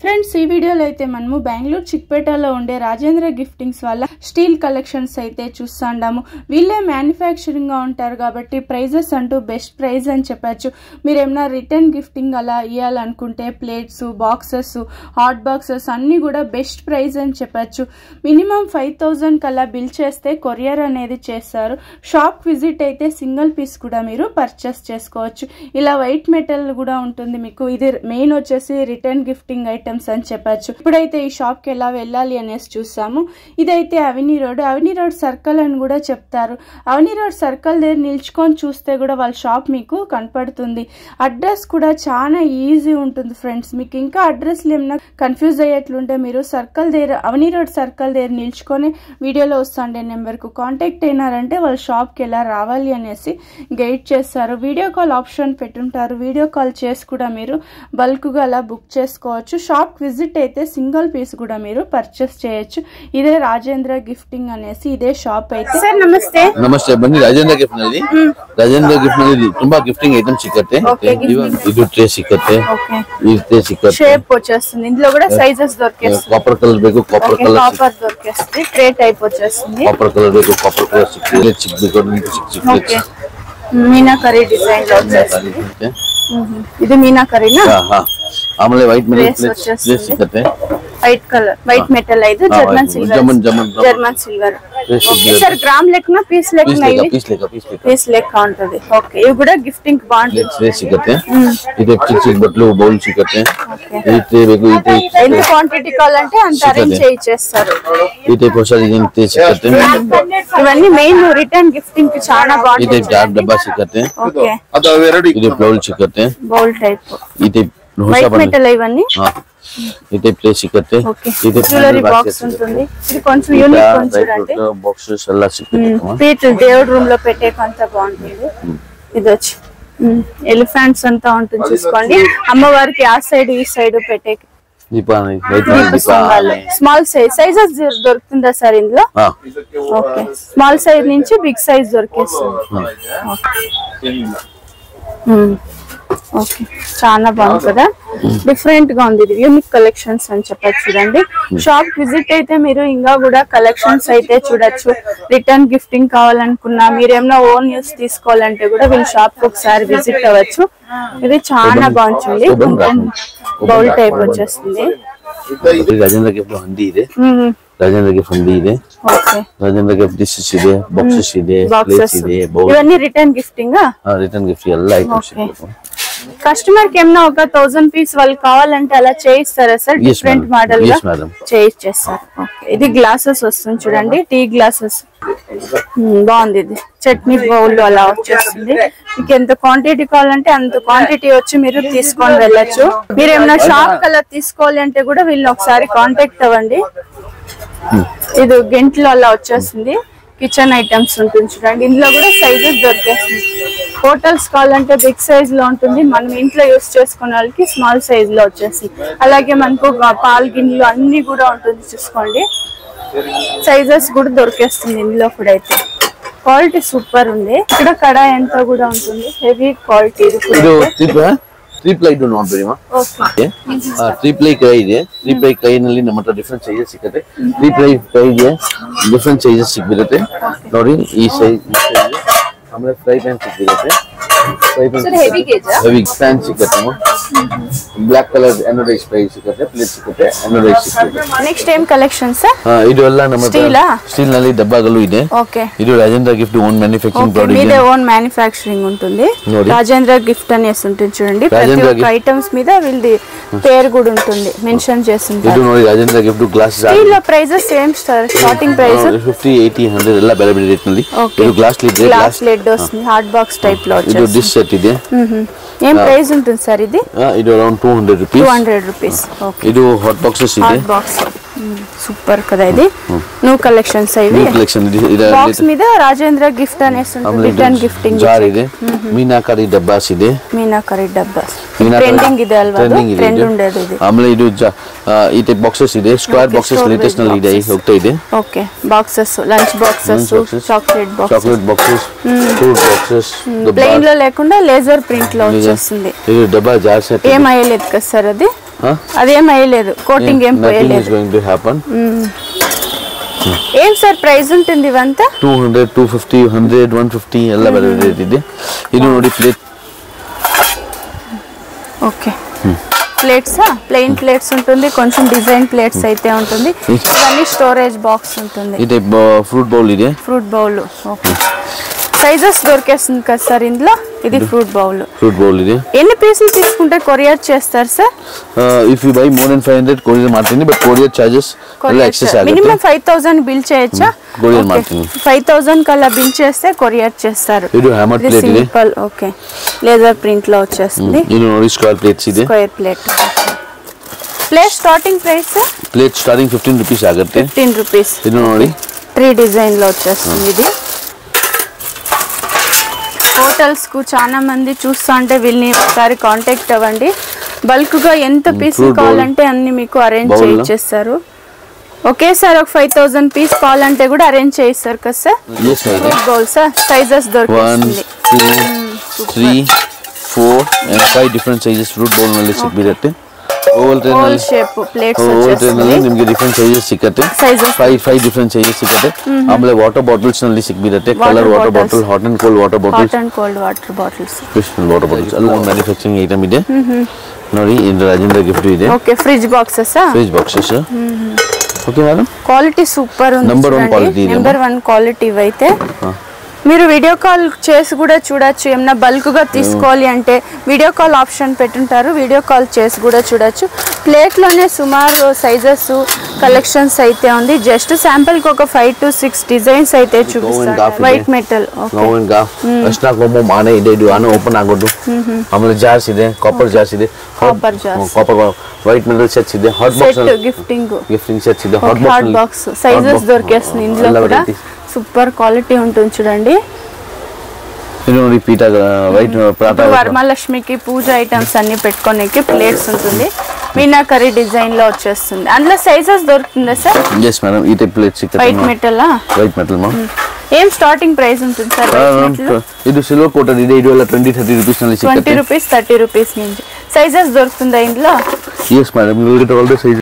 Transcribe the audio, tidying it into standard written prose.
Friends ఈ వీడియోలో అయితే మనము బెంగళూరు చిక్పేటలో ఉండే రాజేంద్ర గిఫ్టింగ్స్ వల్ల స్టీల్ కలెక్షన్స్ అయితే చూస్తాండాము. వీళ్ళే మ్యానుఫ్యాక్చరింగ్ గా ఉంటారు కాబట్టి ప్రైజెస్ అంటూ బెస్ట్ ప్రైస్ అని చెప్పచ్చు. మీరు ఏమైనా రిటర్న్ గిఫ్టింగ్ అలా ఇవ్వాలనుకుంటే ప్లేట్స్, బాక్సెస్, హాట్ బాక్సెస్ అన్ని కూడా బెస్ట్ ప్రైస్ అని చెప్పచ్చు. మినిమం 5000 కల్లా బిల్ చేస్తే కొరియర్ అనేది చేస్తారు. షాప్ విజిట్ అయితే సింగిల్ పీస్ కూడా మీరు పర్చేస్ చేసుకోవచ్చు. ఇలా వైట్ మెటల్ కూడా ఉంటుంది మీకు. ఇది మెయిన్ వచ్చేసి రిటర్న్ గిఫ్టింగ్ ఐటమ్స్ అని చెప్పచ్చు. ఇప్పుడైతే ఈ షాప్ కి ఎలా వెళ్ళాలి అనేసి చూసాము. ఇదైతే అవెన్యూ రోడ్ సర్కిల్ అని కూడా చెప్తారు. అవెన్యూ రోడ్ సర్కిల్ దగ్గర నిల్చుకొని చూస్తే కూడా వాళ్ళ షాప్ మీకు కనపడుతుంది. అడ్రస్ కూడా చాలా ఈజీ ఉంటుంది ఫ్రెండ్స్. మీకు ఇంకా అడ్రస్ ఏమన్నా కన్ఫ్యూజ్ అయ్యేట్లుంటే మీరు సర్కిల్ దగ్గర అవెన్యూ రోడ్ సర్కిల్ దగ్గర నిల్చుకొని వీడియోలో వస్తుండే నెంబర్ కు కాంటాక్ట్ అయినారంటే వాళ్ళ షాప్ కి ఎలా రావాలి అనేసి గైడ్ చేస్తారు. వీడియో కాల్ ఆప్షన్ పెట్టుంటారు. వీడియో కాల్ చేసి కూడా మీరు బల్క్ గా అలా బుక్ చేసుకోవచ్చు. షాప్ విజిట్ అయితే సింగిల్ పీస్ కూడా మీరు పర్చేస్ చేయొచ్చు. ఇదే ರಾಜೇಂದ್ರ ಗಿಫ್ಟಿಂಗ್ అనేసి ಇದೇ ಶಾಪ್ ಐತೆ. ಸರ್ ನಮಸ್ತೆ. ನಮಸ್ತೆ. ಬನ್ನಿ ರಾಜೇಂದ್ರ ಗಿಫ್ಟ್ ನಲ್ಲಿ. ರಾಜೇಂದ್ರ ಗಿಫ್ಟ್ ನಲ್ಲಿ ತುಂಬಾ ಗಿಫ್ಟಿಂಗ್ ಐಟಮ್ ಸಿಗುತ್ತೆ. ಇದು ಟ್ರೇ ಸಿಗುತ್ತೆ. ಈ ಟ್ರೇ ಸಿಗುತ್ತೆ. షేప్ వచ్చేస్తుంది. ఇందులో కూడా సైజెస్ దొరికేస్తుంది. కాపర్ కలర్ ಬೇಕು కాపర్ కలర్. కాపర్ దొరికేస్తుంది. ట్రే టైప్ వచ్చేస్తుంది. కాపర్ కలర్ ಬೇಕು కాపర్ కలర్ సిక్కితే సిక్కితే. ఓకే. మీనాకరీ డిజైన్ లో వచ్చేస్తుంది. ఇది మీనాకరీనా? ಆಮೇಲೆ ವೈಟ್ ಮೆಟಲ್ ಪ್ಲೇಸ್ ಸಿಗುತ್ತೆ. ವೈಟ್ ಕಲರ್ ವೈಟ್ ಮೆಟಲ್ ಇದು ಜರ್ಮನ್ ಸಿಲ್ವರ್. ಸರ್ ಗ್ರಾಮ್ ಲೆಕ್ಕನ ಪೀಸ್ ಲೆಕ್ಕನ ಪೀಸ್ ಲೆಕ್ಕ ఉంటుంది. ಓಕೆ ಇವು ಕೂಡ ಗಿಫ್ಟಿಂಗ್ ಬಾಂಡ್ ಪ್ಲೇಸ್ ಸಿಗುತ್ತೆ. ಇದು ಚಿಕ್ಕ ಬಟ್ಲು ಬೌಲ್ ಸಿಗುತ್ತೆ. ಇದು ಬೇಕು ಇದು ఎంత క్వాంటిటీ కావాలంటే అంత అరేంజ్ చేయిస్తారు. ఈ టైప్ ఒకసారి ఇది సిಗುತ್ತೆ. ఇవన్నీ మెయిన్ రిటర్న్ గిఫ్టింగ్ కి చాలా బాగుంటుంది. ఇది డబ్బా సిಗುತ್ತೆ. ఓకే ఇది బౌల్ సిಗುತ್ತೆ. Bowl type. ఇది వైట్ మెటల్ ఇవన్నీ. ఇది ప్లేస్ సిಗುತ್ತೆ. ఇది జ్యువెలరీ బాక్స్ ఉంటుంది. ఇది కొంచెం యూనిక్ చూడండి. బాక్సెస్ ಎಲ್ಲ సిಗುತ್ತೆ. పీట్ దేవుడి రూమ్ లో పెట్టేకంత బాగుంటుంది. ఇది వచ్చి ఎలిఫెంట్స్ అంతా ఉంటుంది చూసుకోండి. అమ్మవారికి ఆ సైడ్ ఈ సైడ్ పెట్టే స్మాల్ సైజెస్ దొరుకుతుందా సార్ ఇందులో? ఓకే. స్మాల్ సైజ్ నుంచి బిగ్ సైజ్ దొరికేస్తుంది. ఓకే చాలా బాగుంది కదా. డిఫరెంట్ గా ఉంది. ఇది యూనిక్ కలెక్షన్స్ అని చెప్పచ్చు. చూడండి షాప్ విజిట్ అయితే మీరు ఇంకా కూడా కలెక్షన్స్ అయితే చూడొచ్చు. రిటర్న్ గిఫ్టింగ్ కావాలనుకున్నా మీరేమన్నా ఓన్ యూస్ తీసుకోవాలంటే కూడా వీళ్ళ షాప్ కి ఒకసారి విజిట్ అవ్వచ్చు. ఇది చాలా బాగుంటుంది. బౌల్ టైప్ వచ్చేస్తుంది. ರಾಜೇಂದ್ರ ಗಿಫ್ಟ್ ಹಂದಿ ಇದೆ. ರಾಜೇಂದ್ರ ಗಿಫ್ಟ್ ಹಂದಿ ಇದೆ. ರಾಜೇಂದ್ರ ಗಿಫ್ಟ್ ಡಿಶಸ್ ಇದೆ, ಬಾಕ್ಸಸ್ ಇದೆ, ಪ್ಲೇಟ್ಸ್ ಇದೆ. ఇవన్నీ రిటర్న్ గిఫ్టింగ్. రిటర్న్ గిఫ్ట్ ಎಲ್ಲ ఐటమ్స్ ಇದೆ. కస్టమర్ కి ఏమన్నా ఒక 1000 పీస్ వాళ్ళు కావాలంటే అలా చేయిస్తారా సార్? డిఫరెంట్ మోడల్ గా చేయిస్తారు. ఇది గ్లాసెస్ వస్తుంది చూడండి. టీ గ్లాసెస్ బాగుంది. ఇది చట్నీ బౌల్ అలా వచ్చేస్తుంది. మీకు ఎంత క్వాంటిటీ కావాలంటే అంత క్వాంటిటీ వచ్చి మీరు తీసుకొని వెళ్ళొచ్చు. మీరు ఏమన్నా షాప్ కల్లా తీసుకోవాలి అంటే కూడా వీళ్ళని ఒకసారి కాంటాక్ట్ అవ్వండి. ఇది గెంట్లో అలా వచ్చేస్తుంది. కిచెన్ ఐటమ్స్ ఉంటుంది చూడండి. ఇందులో కూడా సైజెస్ దొరికేస్తుంది. హోటల్స్ కావాలంటే బిగ్ సైజ్ లో ఉంటుంది. మనం ఇంట్లో యూస్ చేసుకునే వాళ్ళకి స్మాల్ సైజ్ లో వచ్చేసి, అలాగే మనకు పాల గిన్నెలు అన్ని కూడా ఉంటుంది చూసుకోండి. సైజెస్ కూడా దొరికేస్తుంది ఇందులో కూడా. అయితే క్వాలిటీ సూపర్ ఉంది. ఇక్కడ కడాయి ఎంత కూడా ఉంటుంది. Heavy quality. Three ply do not ಬೇರಿಮಾ. ಓಕೆ. ತ್ರೀ ಪ್ಲೈ ಕೈ ಇದೆ. ತ್ರೀ ಪ್ಲೈ ಕೈನಲ್ಲಿ ನಮ್ಮ ಹತ್ರ ಡಿಫರೆಂಟ್ ಸೈಜಸ್ ಸಿಗುತ್ತೆ. ತ್ರೀ ಪ್ಲೈ ಕೈಗೆ ಡಿಫರೆಂಟ್ ಸೈಜಸ್ ಸಿಗುತ್ತೆ ನೋಡಿ. ಈ ಸೈಜ್ ಆಮೇಲೆ ಫ್ರೈ ಪ್ಯಾನ್ ಸಿಗುತ್ತೆ. ಹೆವಿ ಪ್ಯಾನ್ ಸಿಗುತ್ತೆ. ಬ್ಲಾಕ್ ಕಲರ್ ಎನೋಡೈಸ್ ಫ್ರೈ ಸಿಗುತ್ತೆ. ಪ್ಲೇಟ್ ಸಿಗುತ್ತೆ. ಎನೋಡೈಸ್ ಸಿಗುತ್ತೆ. Next time collection sir. ಇದು ಎಲ್ಲ ನಮ್ಮ ಸ್ಟೀಲ್ ನಲ್ಲಿ ಡಬ್ಬಗಳು ಇದೆ. ಓಕೆ. ಇದು Rajendra gift own manufacturing product. మీదే ఓన్ మ్యానుఫ్యాక్చరింగ్ ఉంటుంది. రాజేంద్ర గిఫ్ట్ అనేసి ఉంటుంది చూడండి. ప్రతి ఒక్క ఐటమ్స్ మీద వీళ్ళది పేరు కూడా ఉంటుంది, మెన్షన్ చేస్తుంది. ఇది ನೋಡಿ ರಾಜೇಂದ್ರ గిఫ్ట్ గ్లాస్. స్టీల్ లో prices same sir. Starting price 50, 80, 100 ಎಲ್ಲ ಬೇರೆ ಬೇರೆ ರೇಟ್ ನಲ್ಲಿ. ಇದು ಗ್ಲಾಸ್ ಲಿಡ್ వస్తుంది. హాట్ బాక్స్ టైప్ లో వచ్చేసి. ಇದು ಡಿಶ್ ಸೆಟ್ ಇದೆ. ఏం ప్రైస్ ఉంటుంది సార్ ఇది? ಇದು అరౌండ్ 200 రూపీస్. 200 రూపీస్. ఓకే. ಇದು హాట్ బాక్సెస్ ಇದೆ. హాట్ బాక్స్ సూపర్ కదా. ఇది న్యూ కలెక్షన్స్ ఇవి. న్యూ కలెక్షన్ ఇది బాక్స్ మీద రాజేంద్ర గిఫ్ట్ అనేసి ఉంటుంది. రిటర్న్ గిఫ్టింగ్ జార్ ಇದೆ. మీనాకరీ డబ్బాస్ ಇದೆ. మీనాకరీ డబ్బాస్ ట్రెండింగ్ ಇದೆ ಅಲ್ವಾ? ಟ್ರೆಂಡ್ ఉండేది ఇది. ಆಮೇಲೆ ಇದು ಈ ಟೈಪ್ ಬಾಕ್ಸಸ್ ಇದೆ. ಸ್ಕ್ವೇರ್ ಬಾಕ್ಸಸ್ ಲೇಟೆಸ್ಟ್ ನಲ್ಲಿ ಇದೆ ಹೋಗ್ತಾ ಇದೆ. Okay. Boxes, lunch boxes, chocolate boxes, fruit boxes. Plain లో లేకుండా లేజర్ ప్రింట్ లో వచ్చేస్తుంది. ఇది డబ్బా జార్ సెట్. ఏం అయ్యలేదు కదా సార్ అది? అదేం అయ్యలేదు, కోటింగ్ ఏం పోయలేదు. ఏం సార్ ప్రైస్ ఉంటుంది ఇవంతా? 200, 250, 100, 150 ಎಲ್ಲ ಬರುತ್ತೆ ಇದೆ. ಇದು ನೋಡಿ plate. Okay, plates plain plates ఉంటుంది, కొంచెం డిజైన్ ప్లేట్స్ అయితే ఉంటుంది. ఇవన్నీ స్టోరేజ్ బాక్స్ ఉంటుంది. ఇది ఫ్రూట్ బౌల్ ಇದೆ. Fruit bowl. ఓకే, సైజెస్ దొరికేస్తుంది కదా సార్ ఇందులో? ఇది ఫ్రూట్ బౌల్. ఫ్రూట్ బౌల్ ಇದೆ. ఎన్ని పీసులు తీసుకుంటే కొరియర్ చేస్తారు sir? If you by more than 500 courier ಮಾಡ್ತೀನಿ, బట్ కొరియర్ చార్జెస్ ಎಲ್ಲ ఎక్సెస్ ಆಗುತ್ತೆ. మినిమం 5000 బిల్ చేయొచ్చా? కొరియర్ ಮಾಡ್ತೀನಿ. 5000 కల్లా బిల్ చేస్తే కొరియర్ చేస్తారు. ఇది హ్యామర్ ప్లేట్ ಇದೆ. సింపుల్. ఓకే, లేజర్ ప్రింట్ లో వచ్చేస్తుంది. ఇది ನೋಡಿ స్క్వేర్ ప్లేట్స్ ಇದೆ. Square plate. Plate starting price? Plate starting 15 rupees ಆಗುತ್ತೆ. 15 రూపీస్. ఇది ನೋಡಿ 3 డిజైన్ లో వచ్చేస్తుంది. ఇది హోటల్స్ కు చాలా మంది చూస్తా అంటే వీళ్ళని ఒకసారి కాంటాక్ట్ అవ్వండి. బల్క్ గా ఎంత పీసులు కావాలంటే అన్ని మీకు అరేంజ్ చేయిస్తారు. ఒకేసారి ఒక 5000 పీస్ కావాలంటే కూడా అరేంజ్ చేయిస్తారు కదా sir? Fruit bowl sir sizes దొరుకుతుంది. 1 2 3 4 and 5 different sizes fruit bowl ನಲ್ಲಿ ಸಿಕ್ಬಿರುತ್ತೆ. ಓವಲ್ ಶೇಪ್ ಪ್ಲೇಟ್ಸ್ ನಲ್ಲಿ ನಿಮಗೆ ಡಿಫರೆಂಟ್ ಸೈಜಸ್ ಸಿಗುತ್ತೆ. 5 ಡಿಫರೆಂಟ್ ಸೈಜಸ್ ಸಿಗುತ್ತೆ. ಆಮೇಲೆ ವಾಟರ್ ಬಾಟಲ್ಸ್ ನಲ್ಲಿ ಸಿಕ್ಬಿರುತ್ತೆ. Colour water bottle, hot and cold water bottles, hot and cold water bottles, crystal water bottles ಎಲ್ಲ ಮ್ಯಾನುಫ್ಯಾಕ್ಚರಿಂಗ್ ಐಟಮ್ ಇದೆ. ನೋಡಿ ಇದು ರಾಜೇಂದ್ರ ಗಿಫ್ಟ್ ಇದೆ. Okay, fridge boxes. Fridge boxes. Okay madam, quality super ఉంది. Number 1 quality. నెంబర్ 1 క్వాలిటీ అయితే మీరు video call చేసి కూడా చూడొచ్చు. ఏమన్నా బల్క్ గా తీసుకోవాలి అంటే వీడియో కాల్ ఆప్షన్ పెట్టుంటారు, వీడియో కాల్ చేసి కూడా చూడొచ్చు. ప్లేట్ లోనే సుమారు సైజెస్ కలెక్షన్స్ అయితే ఉంది. జస్ట్ శాంపుల్ కి ఒక 5 to 6 డిజైన్స్ అయితే చూపిస్తాను. White metal. ಓಕೆ, ಅಷ್ಟಾ ಕೊಮ್ಮು ಮಾನೆ ಇದೆ. ಇದು ಆನೆ ಓಪನ್ ಆಗೋದು. ಆಮೇಲೆ ಜಾರ್ಸ್ ಇದೆ, ಕಾಪರ್ ಜಾರ್ಸ್ ಇದೆ, ಕಾಪರ್ వైట్ మెటల్ సెట్స్ ಇದೆ, హాట్ బాక్స్ గిఫ్టింగ్ సెట్స్ ಇದೆ, హాట్ బాక్స్ సైజెస్ దొరికేస్తుంది ఇందులో కూడా. సూపర్ క్వాలిటీ ఉంటుంది చూడండి. ఇది ನೋಡಿ పీట వైట్ ప్రాత వరమహాలక్ష్మికి పూజ ఐటమ్స్ అన్ని పెట్టుకోనికి ప్లేట్స్ ఉంటుంది. మీనాకరీ డిజైన్ లో వచ్చేస్తుంది. అందులో సైజెస్ దొరుకుతుందా సార్? yes madam. ఈ టైప్ ప్లేట్స్ ఇక్కడ వైట్ మెటల్. వైట్ మెటల్ మా ఏం స్టార్టింగ్ ప్రైస్ ఉంటుంది సార్? ఇది సిల్వర్ కోటెడ్ ಇದೆ. ఇది 20-30 రూపీస్ ನಲ್ಲಿ ಸಿಗುತ್ತೆ. 20 రూపీస్ 30 రూపీస్ నుంచి సైజెస్ దొరుకుతుందా ఇందులో? yes madam, you will get all the sizes.